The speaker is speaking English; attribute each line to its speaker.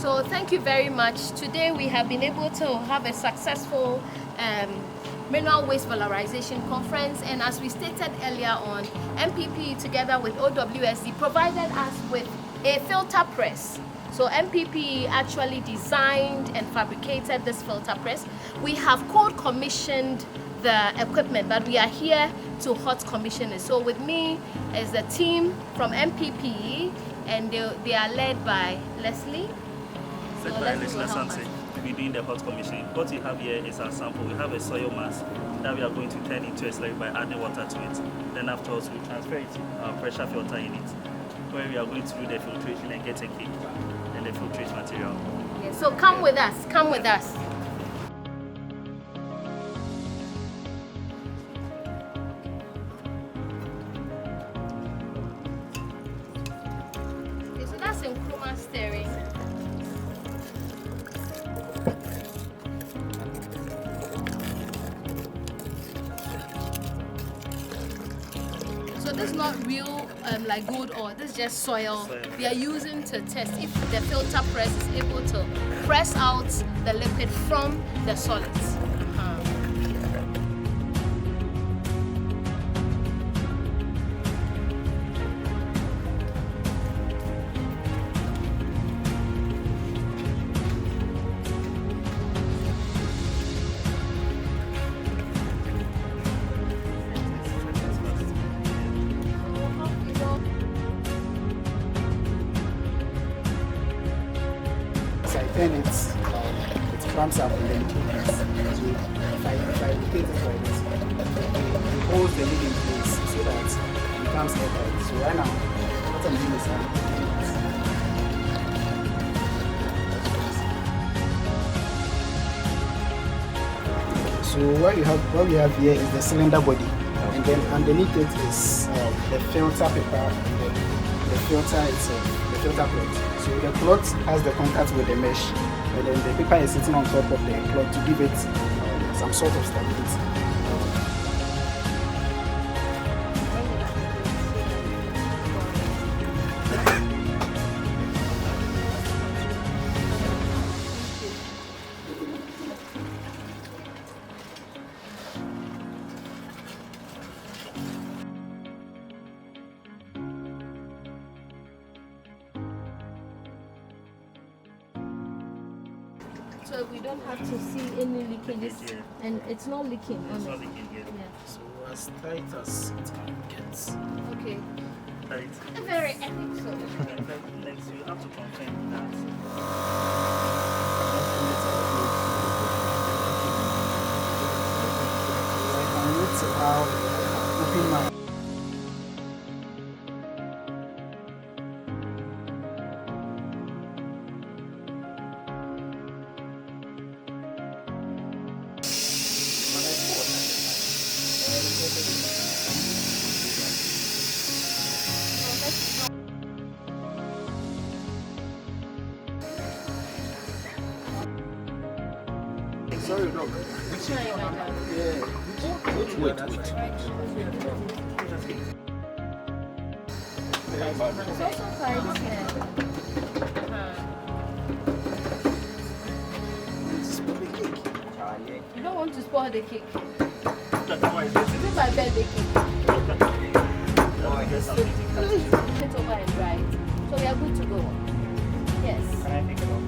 Speaker 1: So thank you very much. Today we have been able to have a successful mineral waste valorization conference, and as we stated earlier on, MPPE together with OWSD provided us with a filter press. So MPPE actually designed and fabricated this filter press. We have cold commissioned the equipment, but we are here to hot commission it. So with me is the team from MPPE, and they are led by Leslie.
Speaker 2: We're doing the hot commissioning. What you have here is our sample. We have a soil mass that we are going to turn into a slurry by adding water to it. Then afterwards we transfer it to our pressure filter unit, where we are going to do the filtration and get a cake and the filtrate material.
Speaker 1: Yeah, so come with us, come with us. Okay, so that's in Koomson stirring. So this is not real like gold ore, this is just soil. We are using to test if the filter press is able to press out the liquid from the solids.
Speaker 3: Then it clamps up and then it opens. So if I rotate it like this, it holds the lid in place so that it becomes airtight. So right now, what I'm doing is so what we have here is the cylinder body, and then underneath it is the filter paper and the filter itself, the filter plate. So the cloth has the contact with the mesh, and then the paper is sitting on top of the cloth to give it some sort of stability.
Speaker 1: So we don't have to see any leakages, and it's not leaking.
Speaker 2: It's not leaking yet.
Speaker 1: Yeah.
Speaker 3: So as tight as it can get.
Speaker 1: Okay.
Speaker 2: Tight.
Speaker 1: Very epic. So.
Speaker 2: Next, you have to confirm that.
Speaker 3: I can wait to open my. Sorry, dog. Yeah. Wait.
Speaker 1: It's also tight here. You don't want to spoil the cake. This is my birthday cake. Put it over and dry it. So we are good to go. Yes.
Speaker 2: Can I take it off?